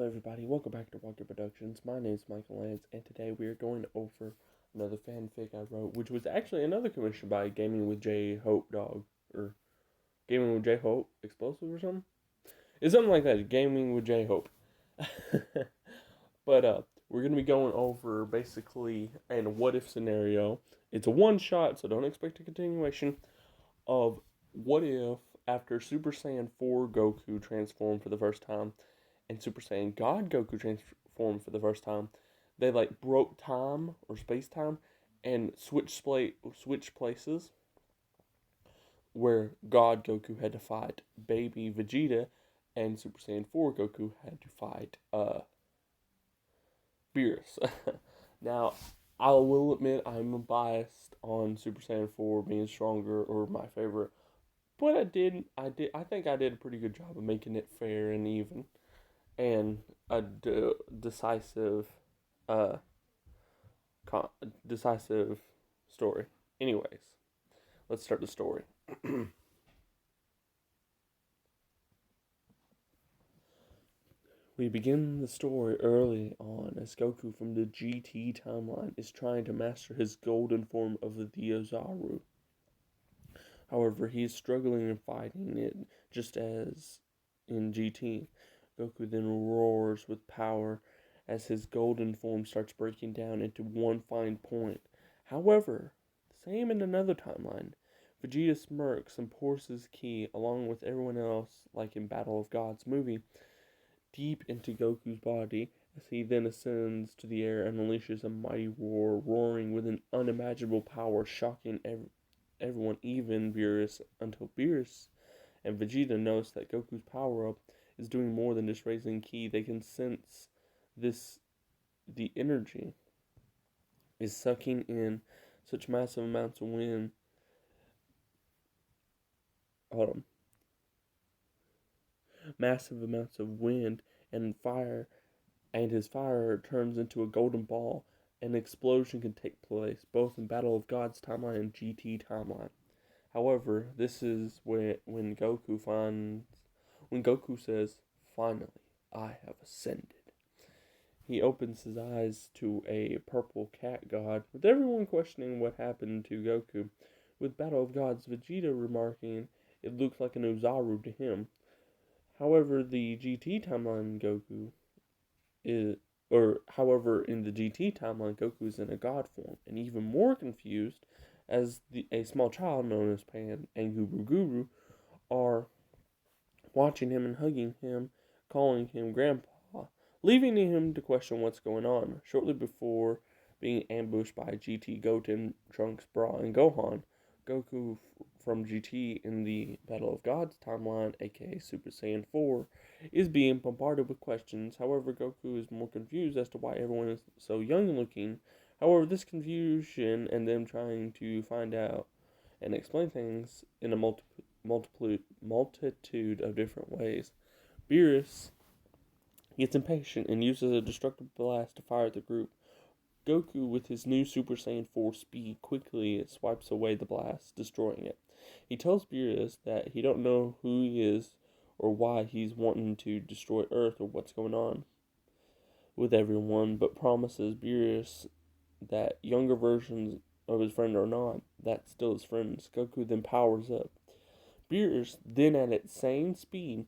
everybody, welcome back to Walker Productions. My name is Michael Lance, and today we are going over another fanfic I wrote, which was actually another commission by Gaming with J Hope Dog, or Gaming with J Hope Explosive or something. It's something like that, Gaming with J Hope. But we're gonna be going over basically an what if scenario. It's a one shot, so don't expect a continuation of what if after Super Saiyan 4 Goku transformed for the first time and Super Saiyan God Goku transformed for the first time, they like broke time or space time and switched places where God Goku had to fight baby Vegeta and Super Saiyan 4 Goku had to fight Beerus. Now, I will admit I'm biased on Super Saiyan 4 being stronger or my favorite, but I think I did a pretty good job of making it fair and even and a decisive, uh, decisive story. Anyways, let's start the story. We begin the story early on as Goku from the GT timeline is trying to master his golden form of the Ozaru. However, he is struggling and fighting it just as in GT. Goku then roars with power as his golden form starts breaking down into one fine point. However, same in another timeline, Vegeta smirks and pours his ki, along with everyone else, like in Battle of Gods movie, deep into Goku's body as he then ascends to the air and unleashes a mighty roar, roaring with an unimaginable power, shocking everyone, even Beerus, until Beerus and Vegeta notice that Goku's power-up is doing more than just raising ki. They can sense the energy is sucking in such massive amounts of wind. Hold on. Massive amounts of wind and fire, and his fire turns into a golden ball. An explosion can take place, both in Battle of Gods timeline and GT timeline. However, this is when Goku says, "Finally, I have ascended." He opens his eyes to a purple cat god, with everyone questioning what happened to Goku, with Battle of Gods Vegeta remarking it looks like an Ozaru to him. However, the GT timeline Goku is in the GT timeline, Goku is in a god form, and even more confused as a small child known as Pan and Guru are watching him and hugging him, calling him Grandpa, leaving him to question what's going on. Shortly before being ambushed by GT Goten, Trunks, Bra, and Gohan, Goku from GT in the Battle of Gods timeline, aka Super Saiyan 4, is being bombarded with questions. However, Goku is more confused as to why everyone is so young looking. However, this confusion and them trying to find out and explain things in a multitude of different ways. Beerus gets impatient and uses a destructive blast to fire at the group. Goku, with his new Super Saiyan 4 speed, quickly swipes away the blast, destroying it. He tells Beerus that he don't know who he is or why he's wanting to destroy Earth or what's going on with everyone, but promises Beerus that younger versions of his friend are not. That's still his friends. Goku then powers up. Beerus, then at its same speed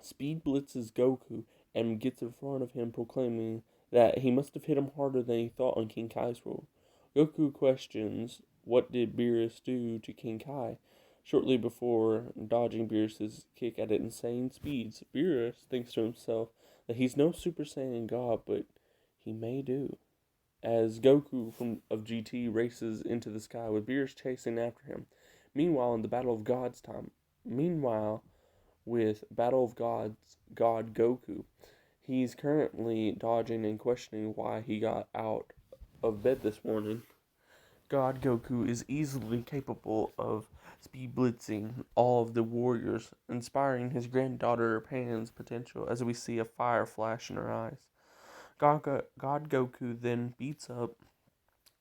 blitzes Goku and gets in front of him, proclaiming that he must have hit him harder than he thought on King Kai's rule. Goku questions what did Beerus do to King Kai. Shortly before dodging Beerus' kick at insane speeds, Beerus thinks to himself that he's no Super Saiyan God, but he may do. As Goku of GT races into the sky with Beerus chasing after him. Meanwhile, with Battle of Gods God Goku, he's currently dodging and questioning why he got out of bed this morning. God Goku is easily capable of speed blitzing all of the warriors, inspiring his granddaughter Pan's potential as we see a fire flash in her eyes. God Goku then beats up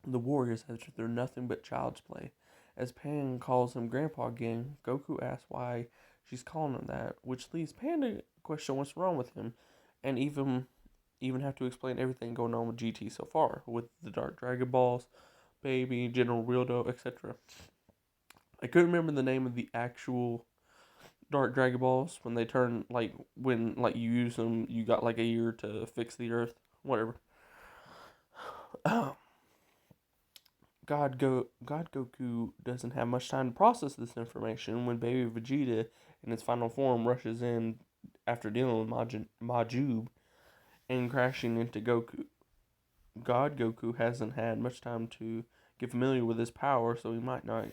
the warriors as if they're nothing but child's play. As Pan calls him Grandpa again, Goku asks why she's calling him that, which leads Pan to question what's wrong with him, and even have to explain everything going on with GT so far, with the Dark Dragon Balls, Baby, General Reeldo, etc. I couldn't remember the name of the actual Dark Dragon Balls when they turn, like, when, like, you use them, you got, like, a year to fix the Earth, whatever. God Goku doesn't have much time to process this information when baby Vegeta, in its final form, rushes in after dealing with Majub and crashing into Goku. God Goku hasn't had much time to get familiar with his power, so he might not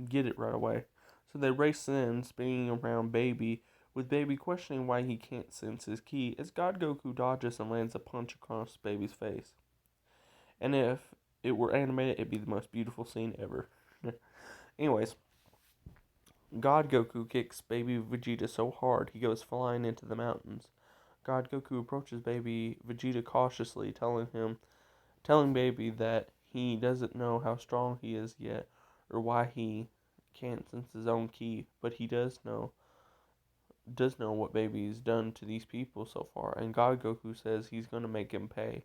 get it right away. So they race in, spinning around Baby, with Baby questioning why he can't sense his ki, as God Goku dodges and lands a punch across Baby's face. And if it were animated, it'd be the most beautiful scene ever. Anyways, God Goku kicks Baby Vegeta so hard he goes flying into the mountains. God Goku approaches Baby Vegeta cautiously, telling Baby that he doesn't know how strong he is yet, or why he can't sense his own ki, but he does know what Baby's done to these people so far, and God Goku says he's gonna make him pay.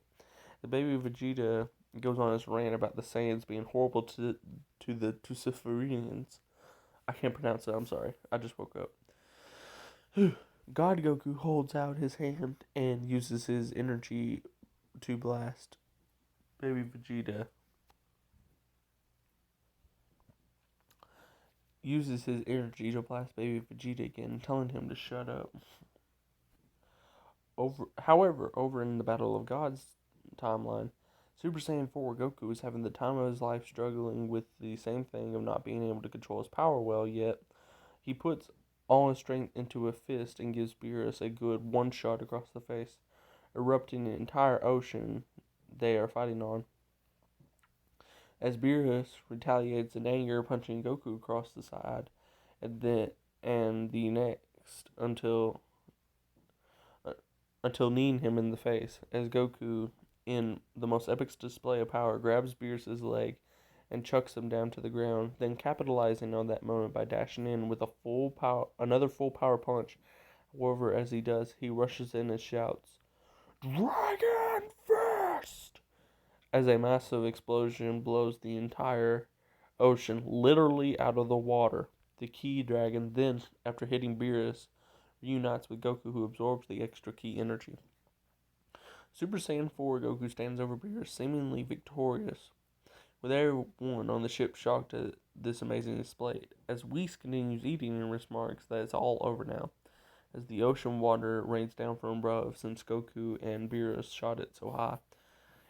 The Baby Vegeta goes on his rant about the Saiyans being horrible to the Tusiferians. I can't pronounce it, I'm sorry. I just woke up. God Goku holds out his hand and uses his energy to blast Baby Vegeta. Uses his energy to blast Baby Vegeta again, telling him to shut up. However, in the Battle of Gods timeline, Super Saiyan 4 Goku is having the time of his life struggling with the same thing of not being able to control his power well, yet he puts all his strength into a fist and gives Beerus a good one shot across the face, erupting the entire ocean they are fighting on. As Beerus retaliates in anger, punching Goku across the side, and the next until kneeing him in the face, as Goku, in the most epic display of power, grabs Beerus' leg and chucks him down to the ground, then capitalizing on that moment by dashing in with another full power punch. However, as he does, he rushes in and shouts, "Dragon Fist!" as a massive explosion blows the entire ocean literally out of the water. The Ki Dragon then, after hitting Beerus, reunites with Goku, who absorbs the extra Ki energy. Super Saiyan 4 Goku stands over Beerus, seemingly victorious, with everyone on the ship shocked at this amazing display. As Whis continues eating and remarks that it's all over now, as the ocean water rains down from above since Goku and Beerus shot it so high.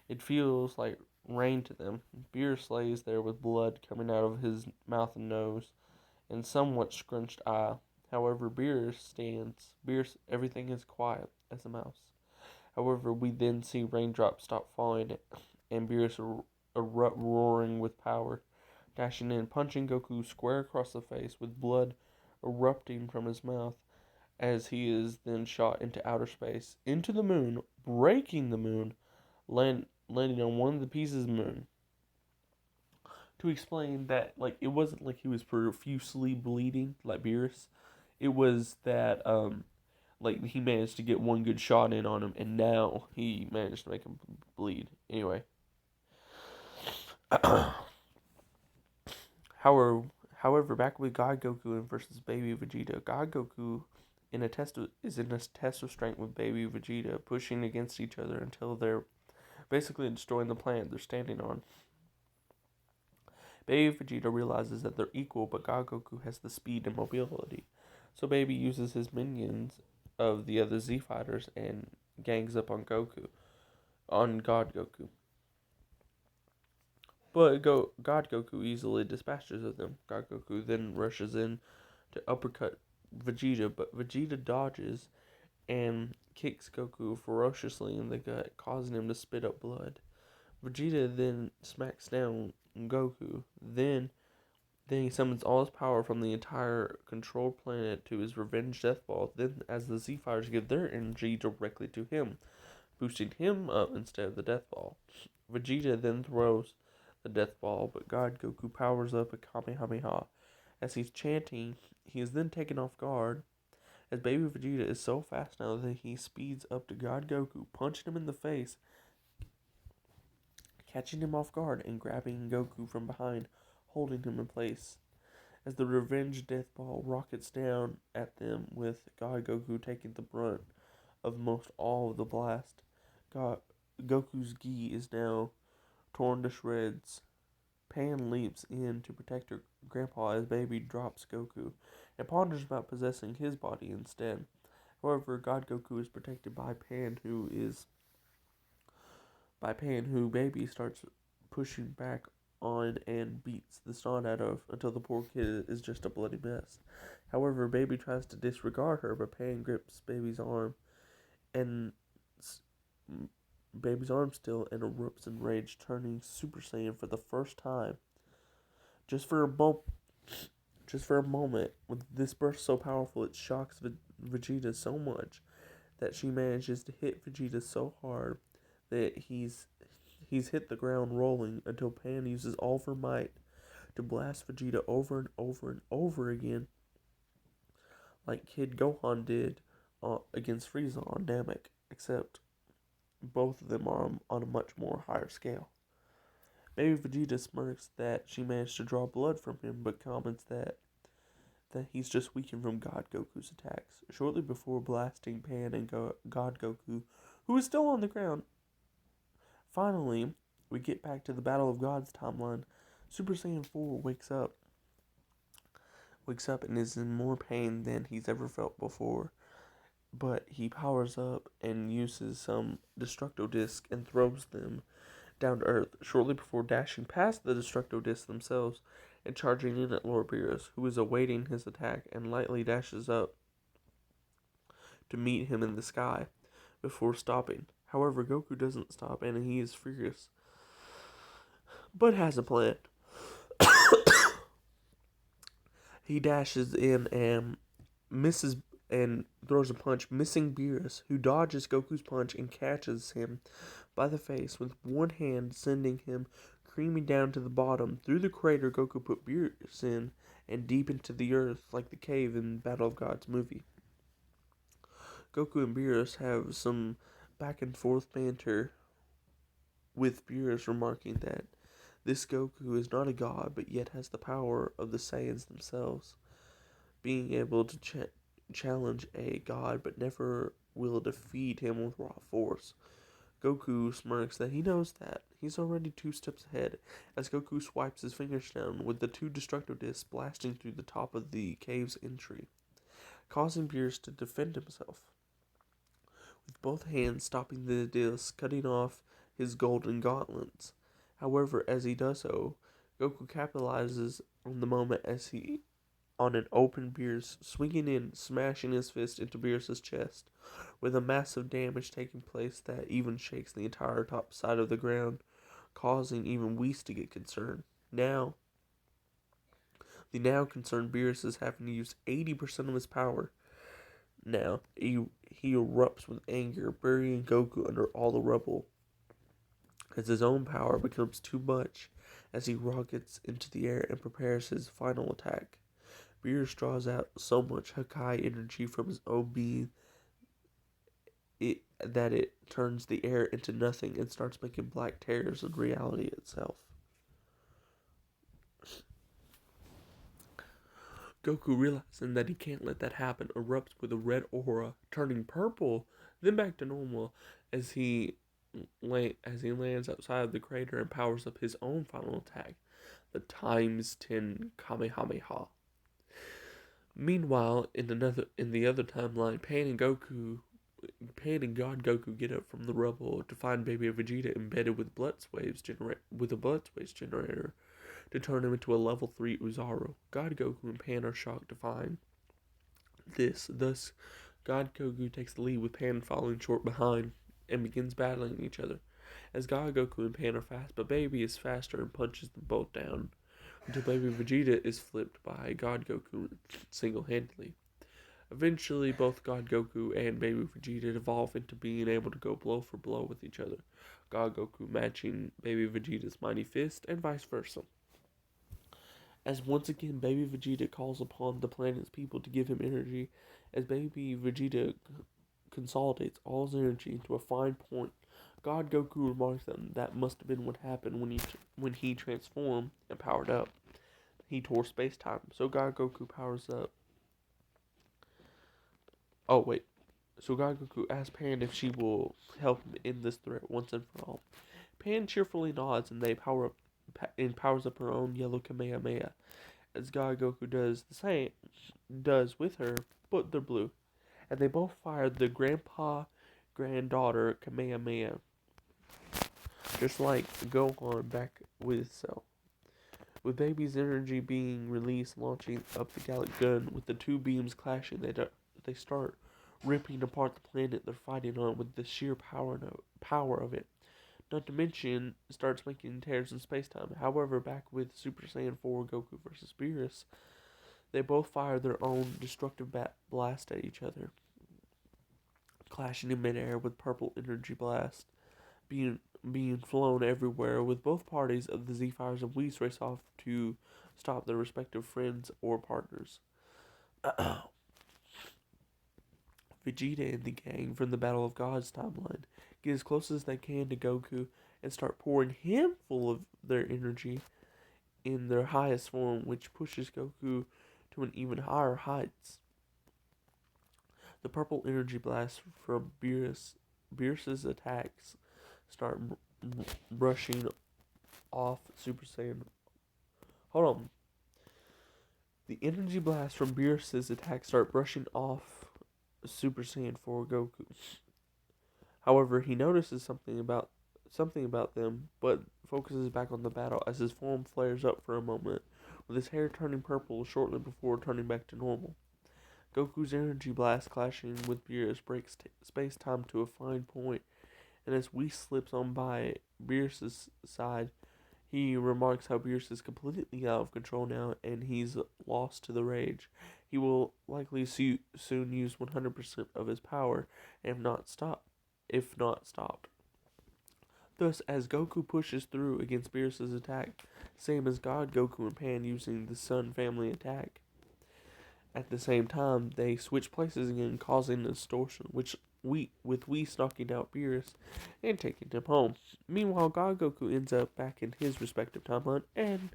It feels like rain to them. Beerus lays there with blood coming out of his mouth and nose, and somewhat scrunched eye. However, Beerus, everything is quiet as a mouse. However, we then see raindrops stop falling, and Beerus erupt roaring with power, dashing in, punching Goku square across the face, with blood erupting from his mouth, as he is then shot into outer space, into the moon, breaking the moon, landing on one of the pieces of the moon. To explain that, like, it wasn't like he was profusely bleeding like Beerus. It was that like, he managed to get one good shot in on him, and now he managed to make him bleed. Anyway, however, back with God Goku versus Baby Vegeta, God Goku is in a test of strength with Baby Vegeta, pushing against each other until they're basically destroying the planet they're standing on. Baby Vegeta realizes that they're equal, but God Goku has the speed and mobility. So Baby uses his minions of the other Z fighters and gangs up on God Goku. But God Goku easily dispatches of them. God Goku then rushes in to uppercut Vegeta, but Vegeta dodges and kicks Goku ferociously in the gut, causing him to spit up blood. Vegeta then smacks down Goku. Then he summons all his power from the entire controlled planet to his revenge death ball. Then, as the Z Fighters give their energy directly to him, boosting him up instead of the death ball. Vegeta then throws the death ball, but God Goku powers up a Kamehameha. As he's chanting, he is then taken off guard as baby Vegeta is so fast now that he speeds up to God Goku, punching him in the face, catching him off guard and grabbing Goku from behind, holding him in place. As the revenge death ball rockets down at them with God Goku taking the brunt of most all of the blast, Goku's gi is now torn to shreds. Pan leaps in to protect her grandpa as baby drops Goku and ponders about possessing his body instead. However, God Goku is protected by Pan, who baby starts pushing back on and beats the snot out of until the poor kid is just a bloody mess. However, baby tries to disregard her, but Pan grips baby's arm and baby's arm still and erupts in rage, turning Super Saiyan for the first time. Just for a moment, with this burst so powerful it shocks Vegeta so much that she manages to hit Vegeta so hard that he's hit the ground rolling until Pan uses all of her might to blast Vegeta over and over and over again, like Kid Gohan did against Frieza on Namek, except both of them are on a much more higher scale. Baby Vegeta smirks that she managed to draw blood from him, but comments that he's just weakened from God Goku's attacks. Shortly before blasting Pan and God Goku, who is still on the ground. Finally, we get back to the Battle of Gods timeline. Super Saiyan 4 wakes up and is in more pain than he's ever felt before. But he powers up and uses some Destructo Disc and throws them down to Earth, shortly before dashing past the Destructo Discs themselves and charging in at Lord Beerus, who is awaiting his attack and lightly dashes up to meet him in the sky before stopping. However, Goku doesn't stop and he is furious, but has a plan. He dashes in and misses and throws a punch, missing Beerus, who dodges Goku's punch and catches him by the face with one hand, sending him creaming down to the bottom through the crater Goku put Beerus in and deep into the earth like the cave in Battle of Gods movie. Goku and Beerus have some back and forth banter, with Beerus remarking that this Goku is not a god, but yet has the power of the Saiyans themselves, being able to challenge a god, but never will defeat him with raw force. Goku smirks that he knows that. He's already 2 steps ahead, as Goku swipes his fingers down, with the 2 Destructo Discs blasting through the top of the cave's entry, causing Beerus to defend himself, with both hands stopping the discs, cutting off his golden gauntlets. However, as he does so, Goku capitalizes on the moment as he on an open Beerus, swinging in, smashing his fist into Beerus' chest, with a massive damage taking place that even shakes the entire top side of the ground, causing even Whis to get concerned. The now concerned Beerus is having to use 80% of his power. Now, he erupts with anger, burying Goku under all the rubble, as his own power becomes too much as he rockets into the air and prepares his final attack. Beerus draws out so much Hakai energy from his own being that it turns the air into nothing and starts making black tears in reality itself. Goku, realizing that he can't let that happen, erupts with a red aura, turning purple, then back to normal as he lands outside of the crater and powers up his own final attack, the ×10 Kamehameha. Meanwhile, in the other timeline, Pan and God Goku get up from the rubble to find baby Vegeta embedded with a blood waves generator to turn him into a level 3 Uzaru. God Goku and Pan are shocked to find this. Thus, God Goku takes the lead with Pan falling short behind and begins battling each other. As God Goku and Pan are fast, but baby is faster and punches them both down, until baby Vegeta is flipped by God Goku single-handedly. Eventually, both God Goku and baby Vegeta evolve into being able to go blow for blow with each other, God Goku matching baby Vegeta's mighty fist, and vice versa. As once again baby Vegeta calls upon the planet's people to give him energy, As baby Vegeta consolidates all his energy into a fine point, God Goku remarks that must have been what happened when he transformed and powered up. He tore space-time, so God Goku powers up. Oh, wait. So God Goku asks Pan if she will help him end this threat once and for all. Pan cheerfully nods, and they powers up her own yellow Kamehameha, as God Goku does with her, but they're blue. And they both fire the grandpa-granddaughter Kamehameha, just like Gohan back with Cell. With baby's energy being released, launching up the Gallic gun, with the two beams clashing, they start ripping apart the planet they're fighting on with the sheer power of it. Not to mention, starts making tears in space-time. However, back with Super Saiyan 4 Goku versus Beerus, they both fire their own destructive blast at each other, clashing in midair with purple energy blast being flown everywhere, with both parties of the Z-Fires and Whis race off to stop their respective friends or partners. Vegeta and the gang from the Battle of Gods timeline get as close as they can to Goku and start pouring him full of their energy in their highest form, which pushes Goku to an even higher heights. The purple energy blasts from Beerus's attacks start brushing off Super Saiyan. Hold on. The energy blast from Beerus's attacks start brushing off Super Saiyan 4 Goku. However, he notices something about them, but focuses back on the battle as his form flares up for a moment, with his hair turning purple shortly before turning back to normal. Goku's energy blast clashing with Beerus breaks space-time to a fine point, and as Whis slips on by Beerus' side, he remarks how Beerus is completely out of control now, and he's lost to the rage. He will likely soon use 100% of his power, if not stopped. Thus, as Goku pushes through against Beerus' attack, same as God Goku and Pan using the Sun family attack. At the same time, they switch places again, causing a distortion, with Whis knocking out Beerus and taking him home. Meanwhile, God Goku ends up back in his respective timeline, and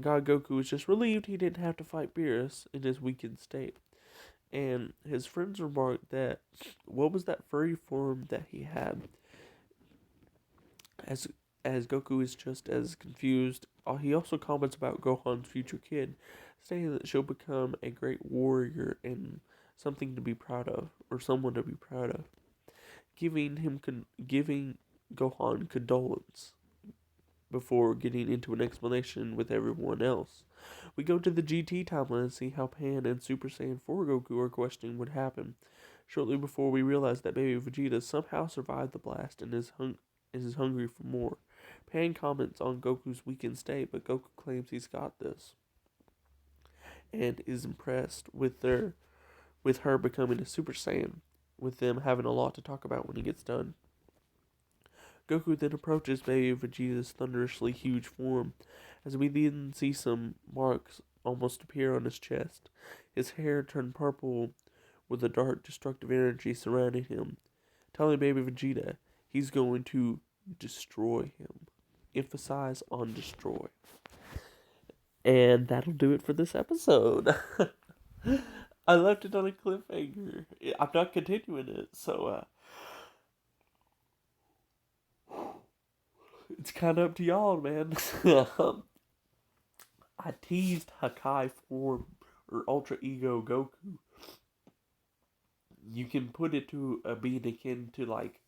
God Goku is just relieved he didn't have to fight Beerus in his weakened state. And his friends remark that, what was that furry form that he had? As Goku is just as confused, he also comments about Gohan's future kid, saying that she'll become a great warrior and something to be proud of, or someone to be proud of, giving Gohan condolence before getting into an explanation with everyone else. We go to the GT timeline and see how Pan and Super Saiyan 4 Goku are questioning what happened, shortly before we realize that baby Vegeta somehow survived the blast and is hungry for more. Pan comments on Goku's weakened state, but Goku claims he's got this, and is impressed with her becoming a Super Saiyan, with them having a lot to talk about when he gets done. Goku then approaches baby Vegeta's thunderously huge form, as we then see some marks almost appear on his chest. His hair turned purple with a dark destructive energy surrounding him, telling baby Vegeta he's going to destroy him. Emphasize on destroy. And that'll do it for this episode. I left it on a cliffhanger. I'm not continuing it, so it's kind of up to y'all, man. I teased Hakai form, or Ultra Ego Goku. You can put it to being akin to, like,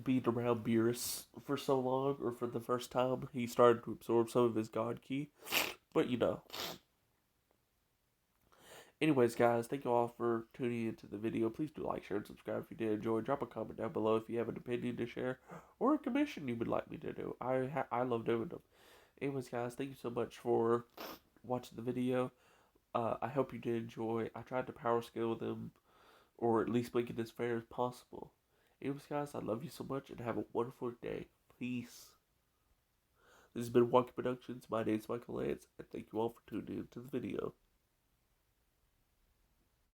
being around Beerus for so long, or for the first time he started to absorb some of his God Ki. But, Anyways, guys, thank you all for tuning into the video. Please do like, share, and subscribe if you did enjoy. Drop a comment down below if you have an opinion to share or a commission you would like me to do. I love doing them. Anyways, guys, thank you so much for watching the video. I hope you did enjoy. I tried to power scale them, or at least make it as fair as possible. Anyways, guys, I love you so much, and have a wonderful day. Peace. This has been Wonky Productions. My name is Michael Lance, and thank you all for tuning into the video.